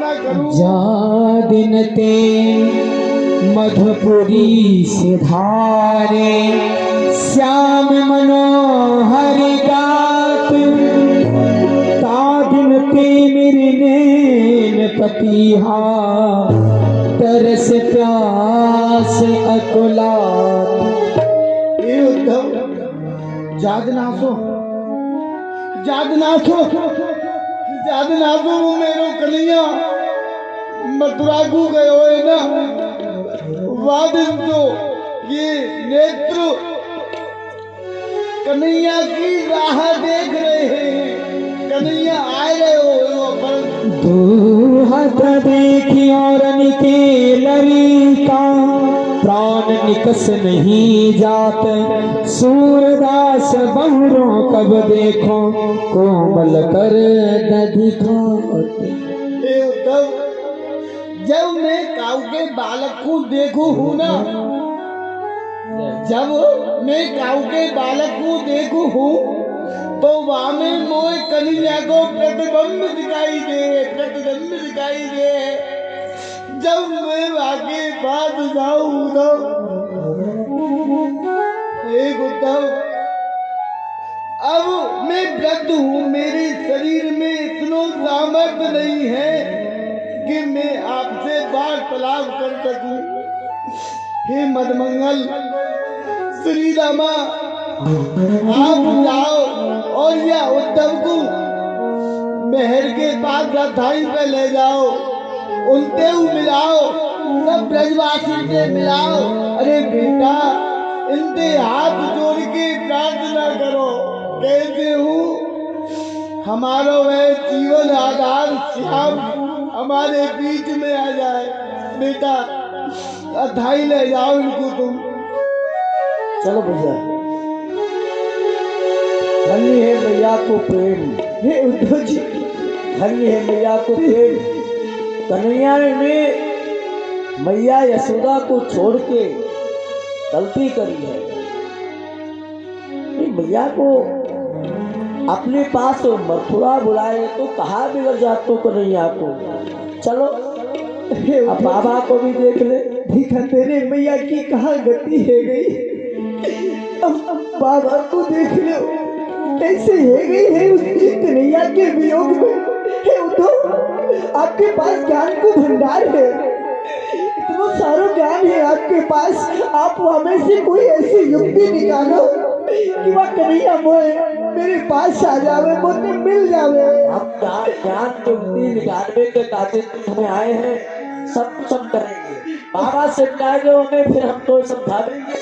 प्रार्थना करूं। जा दिन ते मधुपुरी से धारे श्याम मनोहर गात ता दिन ते मेरे नैन पतिहा तरस प्यास अकुलात। ए उद्धव जादनाथो जादनाथो जादनाथो मेरो कन्हैया मथुरा को गयो है ना वादिन तो ये नेत्र कन्हैया की राह देख रहे हैं। कन्हैया आए रहे हो पर दो हाथ देखी और निके लरिता प्राण निकस नहीं जात सूरदास बहुरों कब देखो कोमल कर दिखाते। ए उद्धव जब मैं काऊ के बालक को देखू हूँ ना जब मैं काऊ के बालक को देखू हूँ तो वहां में मोए कन्हैया को प्रतिबिंब दिखाई दे। जब मैं आगे बात जाऊं तो एक उद्धव अब मैं वृद्ध हूँ मेरे शरीर में इतना सामर्थ्य नहीं है कि मैं आपसे वार्तालाप कर सकूं। हे मदमंगल श्री रामा आप जाओ और यह उद्धव को महर के पास रथाई पे ले जाओ उनते मिलाओ सब ब्रजवासी से मिलाओ। अरे बेटा इनके हाथ जोड़ के प्रार्थना करो कहते हूँ हमारा वह जीवन आधार श्याम हमारे बीच में आ जाए। बेटा अधाई ले जाओ इनको तुम। चलो भैया धन्य है मैया को प्रेम। हे उद्धव जी धन्य है मैया को प्रेम। कन्हैया ने मैया यशोदा को छोड़ के गलती करी है। मैया को अपने पास मथुरा बुलाए तो कहाँ बिगड़ जात तो कन्हैया को। चलो अब बाबा को भी देख ले। देखा तेरे मैया की कहाँ गति है गई। अब बाबा को देख लो कैसे है गई है उसकी कन्हैया के वियोग में। हे उद्धव आपके पास ज्ञान को भंडार है इतना सारा ज्ञान है आपके पास। आप हमें से कोई ऐसी युक्ति निकालो कि वह कन्हैया मोए मेरे पास आ जावे मुझे मिल जावे। अब ज्ञान युक्ति निकालने के काजे तुम्हें आए हैं सब कुछ हम करेंगे। बाबा से मिलाएंगे उन्हें फिर हम तो समझा देंगे।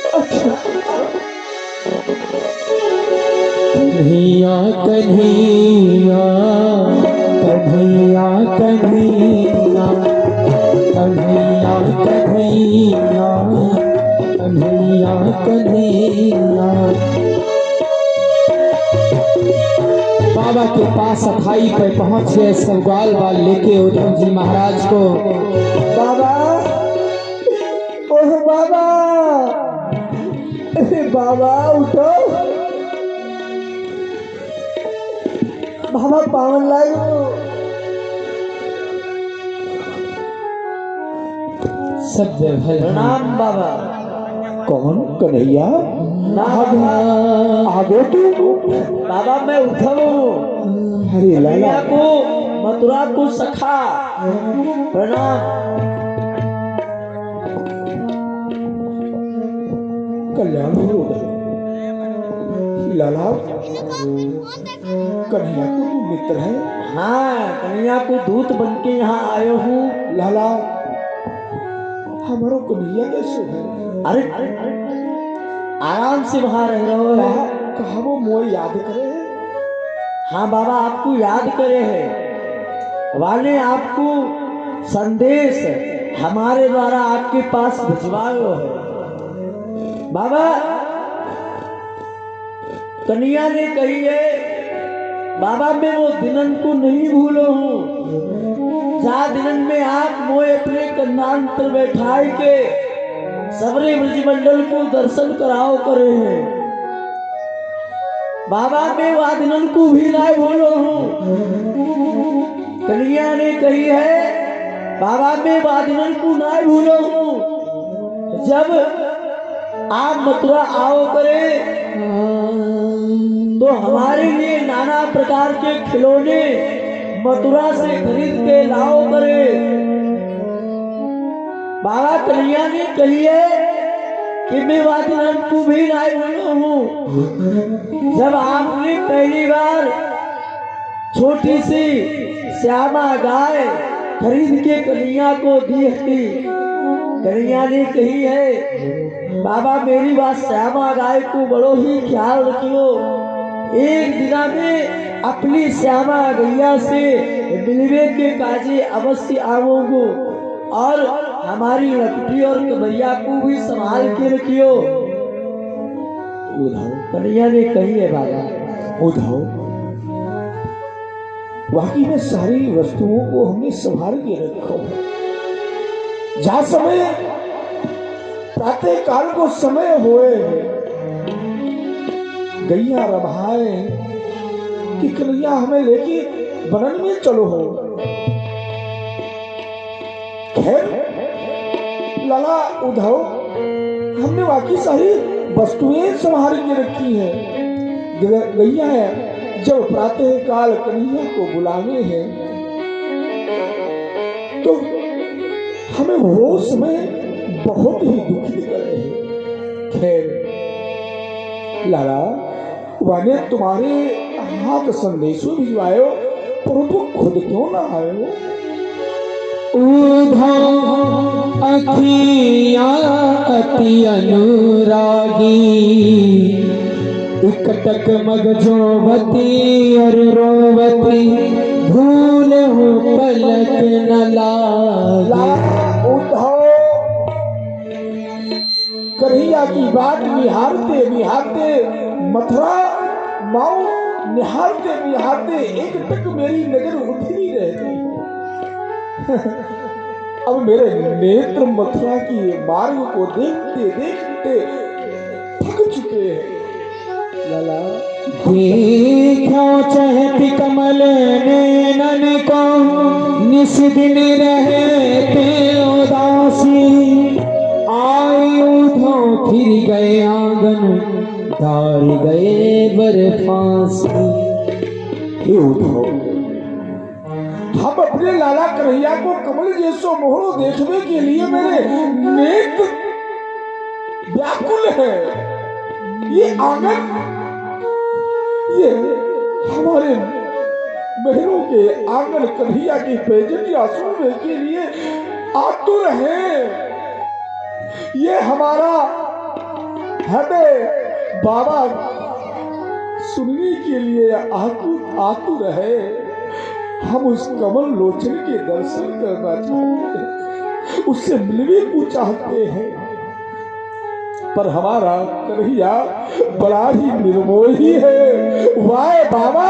कन्हैया कन्हैया कन्हैया कन्हैया कन्हैया कन्हैया कन्हैया कन्हैया। बाबा के पास अथाई पे पहुंचे सब ग्वाल बाल लेके उद्धव जी महाराज को। बाबा ओह बाबा बाबा उठो बाबा पावन लागो। सब जगह प्रणाम बाबा। कौन कन्हैया आगे तू बाबा मैं उद्धव हूँ। हरे लाला को मथुरा को सखा प्रणाम। कल्याण हो लाला कन्हैया को तू मित्र है। हाँ कन्हैया को दूत बन के यहाँ आयो हूँ। लाला हमारो कन्हैया कैसे है। अरे आराम से वहाँ रह रहे हो। कहा वो मोए याद करे। हाँ बाबा आपको याद करे है वाले आपको संदेश हमारे द्वारा आपके पास भिजवायो है। बाबा कन्हैया ने कही है बाबा मैं वो दिनन को नहीं भूलो हूँ जा दिनन में आप मोए अपने कन्नान पर बैठाए के सबरे ब्रजमंडल को दर्शन कराओ करे हैं। बाबा मैं वादिनन को भी ना बोलो हूँ। कन्हैया ने कही है बाबा मैं बादिनन को ना भूलो हूँ। जब आप मथुरा आओ करे तो हमारे लिए नाना प्रकार के खिलौने मथुरा से खरीद के लाओ करे। बाबा कन्हैया ने कही है कि मैं बादिनन को भी ना भूलो हूँ। जब आपने पहली बार छोटी सी श्यामा गाय खरीद के कन्हैया को दी थी, कन्हैया ने कही है बाबा मेरी बात श्यामा गाय को बड़ो ही ख्याल रखियो। एक दिना में अपनी श्यामा गैया से मिलवे के काजे अवश्य आवोगो और हमारी लकड़ी और कबैया को भी संभाल के रखियो। उद्धव कन्हैया ने कही है बाबा। उद्धव वाकई में सारी वस्तुओं को हमने संभाल के रखो। जहाँ समय प्रातः काल को समय होए गैया रभाए कि कन्हैया हमें लेके बनन में चलो हो। खैर लाला उद्धव हमने वाकई सारी वस्तुएं संभाल के रखी हैं। गैया है जब प्रातः काल कन्हैया को बुलावे हैं तो हमें वो समय बहुत ही दुखी कर रहे हैं। खैर लाला वाने तुम्हारे हाथ संदेशों भिजवायो परंतु खुद क्यों ना आयो। उद्धव अखियाँ अति अनुरागी इकटक मगजोवती और रोवती भूल हूँ पलक न लागे। उद्धव कन्हैया की बात निहारते निहारते मथुरा माओ निहारते निहारते एक तक मेरी नजर उठी रहती। अब मेरे नेत्र मथुरा की मार्ग को देखते देखते थक चुके हैं। लाला देखो चहती कमल नैनन को निस दिन रहते उदासी आए उद्धव फिर गए आंगन डार गए बरफासी। हे उद्धव हम अपने लाला कन्हैया को कमल जैसो मोहरो देखने के लिए मेरे नेत्र व्याकुल है। ये आंगन ये हमारे महलों के आंगन कन्हैया की पैजनिया सुनने के लिए आतुर है। ये हमारा हृदय बाबा सुनने के लिए आतुर है। हम उस कमल लोचन के दर्शन करना चाहते हैं, उससे मिलने को चाहते हैं, पर हमारा कन्हैया बड़ा ही निर्मोही है। वाह बाबा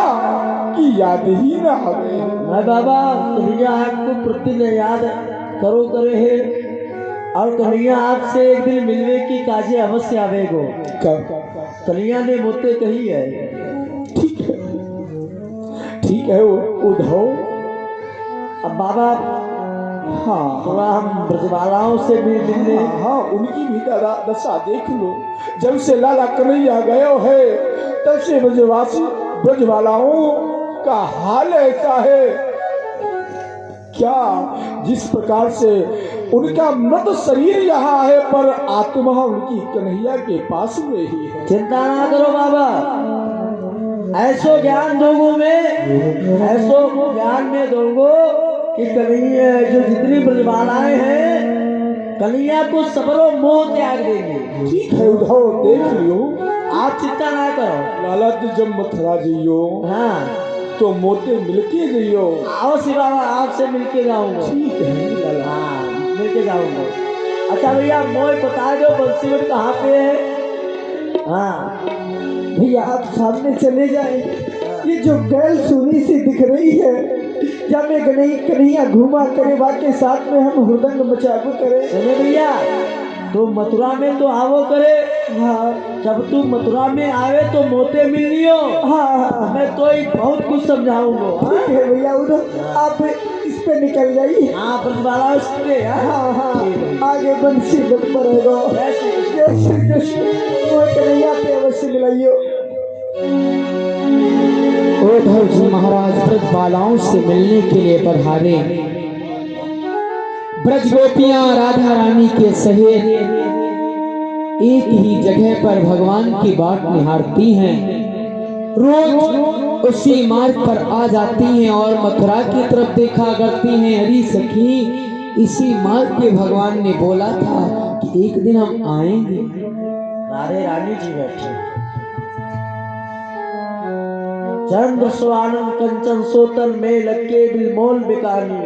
की याद ही ना आवे। मैं बाबा कन्हैया आपको प्रतिदिन याद करो करे है और कन्हैया आपसे एक दिन मिलने की काजे अवश्य आवेगो। कन्हैया ने मुझसे कही है। ठीक है उद्धव। अब बाबा हाँ थोड़ा हम ब्रजबालाओं से भी मिलने। हाँ उनकी भी दशा देख लो। जब से लाला कन्हैया गयो है तब से ब्रजवालाओं का हाल ऐसा है क्या जिस प्रकार से उनका मृत शरीर यहाँ है पर आत्मा उनकी कन्हैया के पास में ही है। चिंता ना करो बाबा, ऐसो ज्ञान दोगो में ऐसो ज्ञान में दोगो कि कन्हैया जो जितनी ब्रजबालाएं हैं कन्हैया को सबरो मोह त्याग देंगे। ठीक है उद्धव देख लियो, आप चिंता ना करो। लाला तो जब मथुरा जइयो हाँ तो मोते मिलके जइयो। अवश्य बाबा आपसे मिलके जाऊंगा। ठीक है लाला। हाँ मिलके जाऊंगा। अच्छा भैया मोय बता दो बंसीवट कहाँ पे है। हाँ भैया आप सामने चले जाए। ये जो गैल सुनी सी दिख रही है जब मैं कन्हैया घुमा करे बाके साथ में हम हुदंग मचाबू करे। सुने भैया तो मथुरा में तो आवो करे। हाँ जब तू मथुरा में आवे तो मोते मिलियो। हाँ मैं तो ही बहुत कुछ समझाऊंगा। ठीक है भैया उधर आप इस पे निकल गई। हाँ ब्रजबाला उस पे। हाँ हाँ आगे बंसी बन पड़ेगा। जय श्री कृष्ण। वो कन्हैया पे अवश्य मिलाइयो। उद्धव जी महाराज ब्रजबालाओं से मिलने के लिए पधारे। ब्रज गोपियां राधा रानी के सहित एक ही जगह पर भगवान की बाट निहारती हैं। रोज उसी मार्ग पर आ जाती हैं और मथुरा की तरफ देखा करती हैं। अरे सखी, इसी मार्ग पे भगवान ने बोला था कि एक दिन हम आएंगे। राधे रानी जी बैठे। चंद्र स्वानंद कंचन सोतन में लगे बिलमोल बिकानी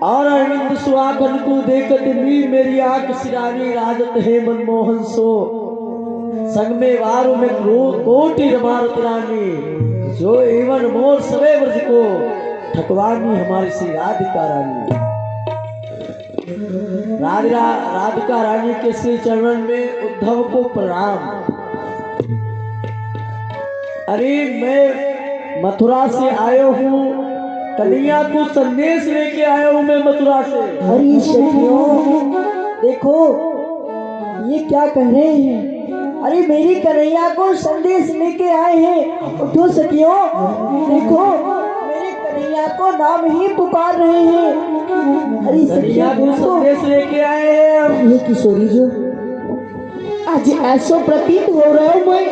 और अरविंद सुहागन को देखत मीर मेरी आंख सिरानी राजत है मनमोहन सो संग में वारू में कोटि रमारत रानी जो एवं मोर सवे व्रज को ठकवानी हमारी श्री राधिका रानी। राधिका रानी के श्री चरण में उद्धव को प्रणाम। अरे मैं मथुरा से आयो हूँ, कन्हैया को संदेश लेके आया हूँ मैं मथुरा से। अरे सखियों देखो ये क्या कह रहे हैं। अरे मेरी कन्हैया को संदेश लेके आए हैं। उठो सखियों देखो मेरे कन्हैया को नाम ही पुकार रहे हैं। अरे कन्हैया को संदेश लेके आए हैं हम। ये किशोरी जो आज ऐसा प्रतीत हो रहा हूँ मैं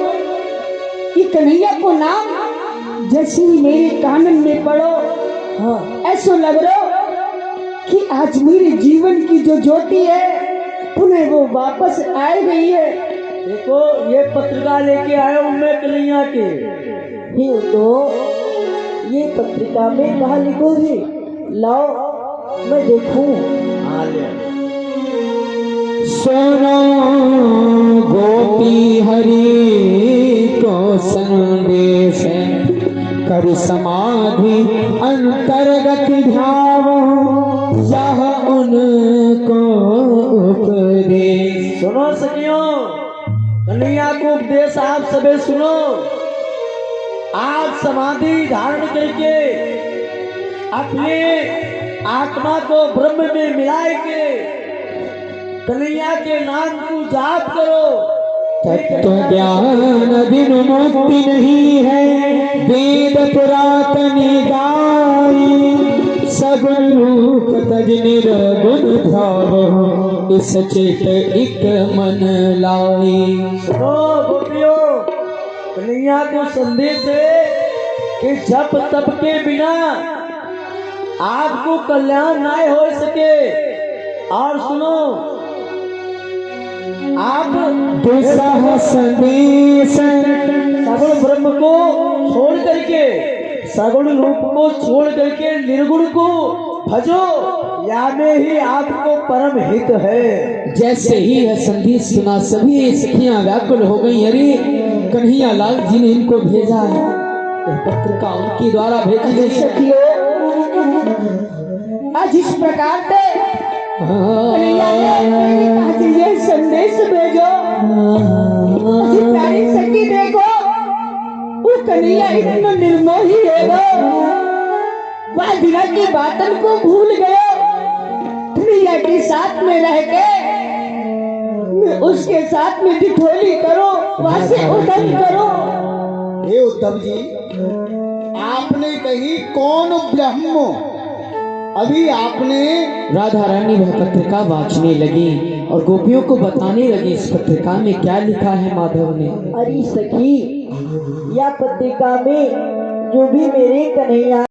कि कन्हैया को नाम जैसे ही मेरे कानन में पड़ो, हाँ ऐसा लग रहा कि आज मेरे जीवन की जो ज्योति है पुनः वो वापस आ गई है। देखो ये पत्रिका लेके आया हूँ मैं कन्हैया के। ये तो ये पत्रिका में कहा लिखोगे, लाओ मैं देखूं। हाँ ले। सुनो गोपी हरि को संदेश कर समाधि अंतर्गत ध्यावो यह उनको उपदेश। सुनो सखियों, कन्हैया को उपदेश आप सबे सुनो। आप समाधि धारण करके अपने आत्मा को ब्रह्म में मिलाए के कन्हैया के नाम को जाप करो। तत्व ज्ञान दिन मुक्ति नहीं है, वेद पुरातन गाई सगुण रूप तज निर्गुण भाव इस चित एक मन लाई। सुनो गोपियों, कन्हैया को संदेश है कि जप तप के बिना आपको कल्याण ना हो सके। और सुनो आप दुसह संदेश सगुण ब्रह्म को छोड़ करके सगुण रूप को छोड़ करके निर्गुण को भजो, या में ही आपको परम हित है। जैसे ही यह संदेश सुना सभी सखियां व्याकुल हो गई। अरे कन्हैया लाल जी ने इनको भेजा है, यह पत्रिका उनके द्वारा भेजी गई। सखियों आज इस प्रकार से कन्हैया ने आज ये संदेश भेजो। आज प्यारी सखी देखो वो कन्हैया इतना निर्मोही है वह बिना की बातन को भूल गए। कन्हैया के साथ में रह के उसके साथ में ठिठोली करो, वहां से उदम करो। हे उद्धव जी, आपने कही कौन ब्रह्म? अभी आपने राधा रानी वह पत्रिका वाचने लगी और गोपियों को बताने लगी इस पत्रिका में क्या लिखा है माधव ने। अरे सखी या पत्रिका में जो भी मेरे कन्हैया